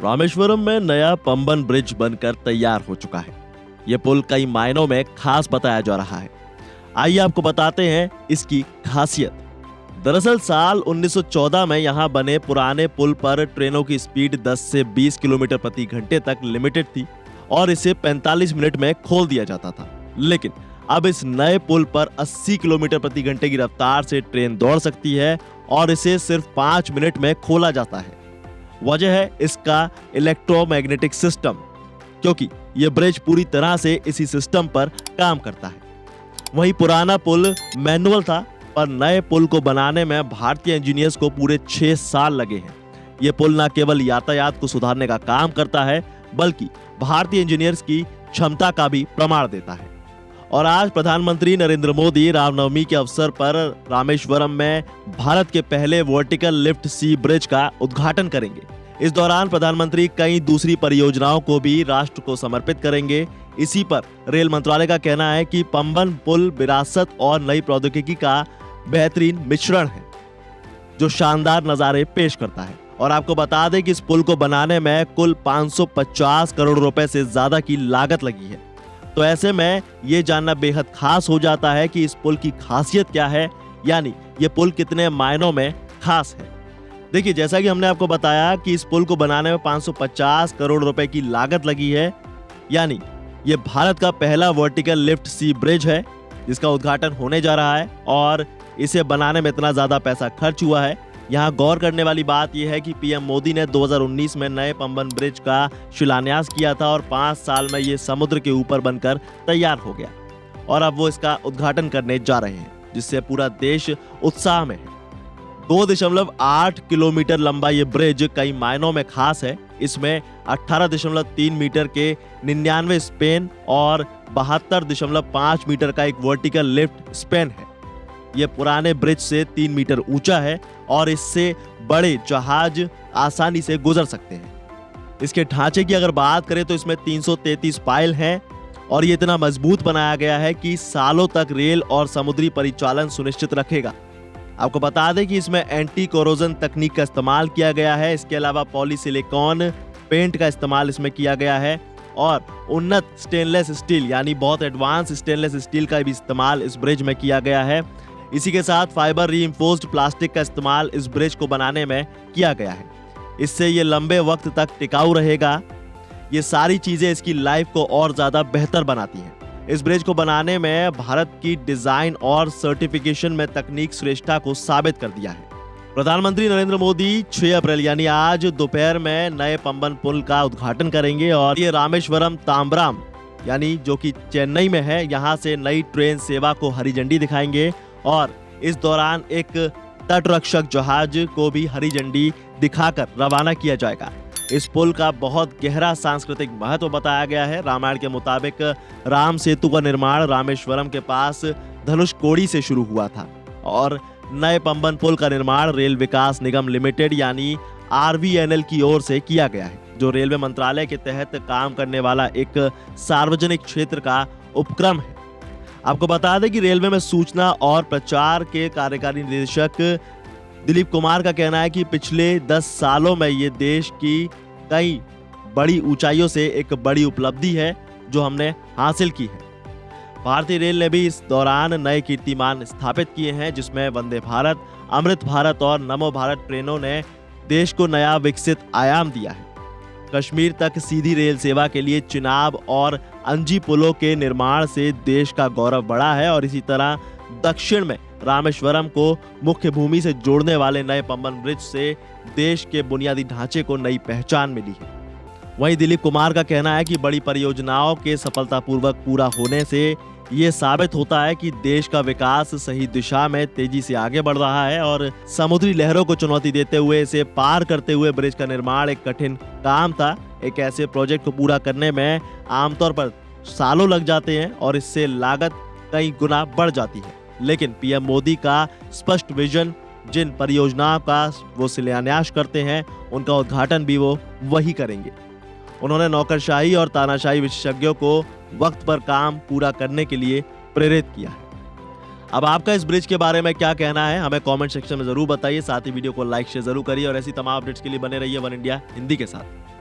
रामेश्वरम में नया पंबन ब्रिज बनकर तैयार हो चुका है। ये पुल कई मायनों में खास बताया जा रहा है। आइए आपको बताते हैं इसकी खासियत। दरअसल साल 1914 में यहाँ बने पुराने पुल पर ट्रेनों की स्पीड 10 से 20 किलोमीटर प्रति घंटे तक लिमिटेड थी और इसे 45 मिनट में खोल दिया जाता था। लेकिन अब इस नए पुल पर 80 किलोमीटर प्रति घंटे की रफ्तार से ट्रेन दौड़ सकती है और इसे सिर्फ 5 मिनट में खोला जाता है। वजह है इसका इलेक्ट्रोमैग्नेटिक सिस्टम, क्योंकि यह ब्रिज पूरी तरह से इसी सिस्टम पर काम करता है। वहीं पुराना पुल मैनुअल था, पर नए पुल को बनाने में भारतीय इंजीनियर्स को पूरे 6 साल लगे हैं। यह पुल न केवल यातायात को सुधारने का काम करता है, बल्कि भारतीय इंजीनियर्स की क्षमता का भी प्रमाण देता है। और आज प्रधानमंत्री नरेंद्र मोदी रामनवमी के अवसर पर रामेश्वरम में भारत के पहले वर्टिकल लिफ्ट सी ब्रिज का उद्घाटन करेंगे। इस दौरान प्रधानमंत्री कई दूसरी परियोजनाओं को भी राष्ट्र को समर्पित करेंगे। इसी पर रेल मंत्रालय का कहना है कि पंबन पुल विरासत और नई प्रौद्योगिकी का बेहतरीन मिश्रण है, जो शानदार नजारे पेश करता है। और आपको बता दें कि इस पुल को बनाने में कुल 550 करोड़ रुपए से ज्यादा की लागत लगी है। तो ऐसे में ये जानना बेहद खास हो जाता है कि इस पुल की खासियत क्या है, यानी ये पुल कितने मायनों में खास है। देखिए, जैसा कि हमने आपको बताया कि इस पुल को बनाने में 550 करोड़ रुपए की लागत लगी है, यानी ये भारत का पहला वर्टिकल लिफ्ट सी ब्रिज है जिसका उद्घाटन होने जा रहा है और इसे बनाने में इतना ज्यादा पैसा खर्च हुआ है। यहाँ गौर करने वाली बात यह है कि पीएम मोदी ने 2019 में नए पंबन ब्रिज का शिलान्यास किया था और 5 साल में ये समुद्र के ऊपर बनकर तैयार हो गया और अब वो इसका उद्घाटन करने जा रहे हैं, जिससे पूरा देश उत्साह में है। 2.8 किलोमीटर लंबा ये ब्रिज कई मायनों में खास है। इसमें 18.3 मीटर के 99 स्पेन और 72.5 मीटर का एक वर्टिकल लिफ्ट स्पेन है। यह पुराने ब्रिज से 3 मीटर ऊंचा है और इससे बड़े जहाज आसानी से गुजर सकते हैं। इसके ढांचे की अगर बात करें तो इसमें 333 पायल हैं और ये इतना मजबूत बनाया गया है कि सालों तक रेल और समुद्री परिचालन सुनिश्चित रखेगा। आपको बता दें कि इसमें एंटी कोरोजन तकनीक का इस्तेमाल किया गया है। इसके अलावा पॉलीसिलिकॉन पेंट का इस्तेमाल इसमें किया गया है और उन्नत स्टेनलेस स्टील यानी बहुत एडवांस स्टेनलेस स्टील का भी इस्तेमाल इस ब्रिज में किया गया है। इसी के साथ फाइबर रीइंफोर्स्ड प्लास्टिक का इस्तेमाल इस ब्रिज को बनाने में किया गया है। इससे ये लंबे वक्त तक टिकाऊ रहेगा। ये सारी चीजें इसकी लाइफ को और ज्यादा बेहतर बनाती हैं। इस ब्रिज को बनाने में भारत की डिजाइन और सर्टिफिकेशन में तकनीक श्रेष्ठता को साबित कर दिया है। प्रधानमंत्री नरेंद्र मोदी 6 अप्रैल यानी आज दोपहर में नए पंबन पुल का उद्घाटन करेंगे और ये रामेश्वरम तांबराम यानी जो कि चेन्नई में है, यहाँ से नई ट्रेन सेवा को हरी झंडी दिखाएंगे और इस दौरान एक तटरक्षक जहाज को भी हरी झंडी दिखाकर रवाना किया जाएगा। इस पुल का बहुत गहरा सांस्कृतिक महत्व बताया गया है। रामायण के मुताबिक राम सेतु का निर्माण रामेश्वरम के पास धनुषकोडी से शुरू हुआ था और नए पंबन पुल का निर्माण रेल विकास निगम लिमिटेड यानी RVNL की ओर से किया गया है, जो रेलवे मंत्रालय के तहत काम करने वाला एक सार्वजनिक क्षेत्र का उपक्रम है। आपको बता दें कि रेलवे में सूचना और प्रचार के कार्यकारी निदेशक दिलीप कुमार का कहना है कि पिछले 10 सालों में ये देश की कई बड़ी ऊंचाइयों से एक बड़ी उपलब्धि है जो हमने हासिल की है। भारतीय रेल ने भी इस दौरान नए कीर्तिमान स्थापित किए हैं, जिसमें वंदे भारत, अमृत भारत और नमो भारत ट्रेनों ने देश को नया विकसित आयाम दिया है। कश्मीर तक सीधी रेल सेवा के लिए चिनाब और अंजी पुलों के निर्माण से देश का गौरव बढ़ा है और इसी तरह दक्षिण में रामेश्वरम को मुख्य भूमि से जोड़ने वाले नए पंबन ब्रिज से देश के बुनियादी ढांचे को नई पहचान मिली है। वहीं दिलीप कुमार का कहना है कि बड़ी परियोजनाओं के सफलतापूर्वक पूरा होने से ये साबित होता है कि देश का विकास सही दिशा में तेजी से आगे बढ़ रहा है और समुद्री लहरों को चुनौती देते हुए इसे पार करते हुए ब्रिज का निर्माण एक कठिन काम था। एक ऐसे प्रोजेक्ट को पूरा करने में आमतौर पर सालों लग जाते हैं और इससे लागत कई गुना बढ़ जाती है, लेकिन पीएम मोदी का स्पष्ट विजन, जिन परियोजनाओं का वो शिलान्यास करते हैं, उनका उद्घाटन भी वो वही करेंगे। उन्होंने नौकरशाही और तानाशाही विशेषज्ञों को वक्त पर काम पूरा करने के लिए प्रेरित किया है। अब आपका इस ब्रिज के बारे में क्या कहना है, हमें कमेंट सेक्शन में जरूर बताइए। साथ ही वीडियो को लाइक शेयर जरूर करिए और ऐसी तमाम अपडेट्स के लिए बने रहिए वन इंडिया हिंदी के साथ।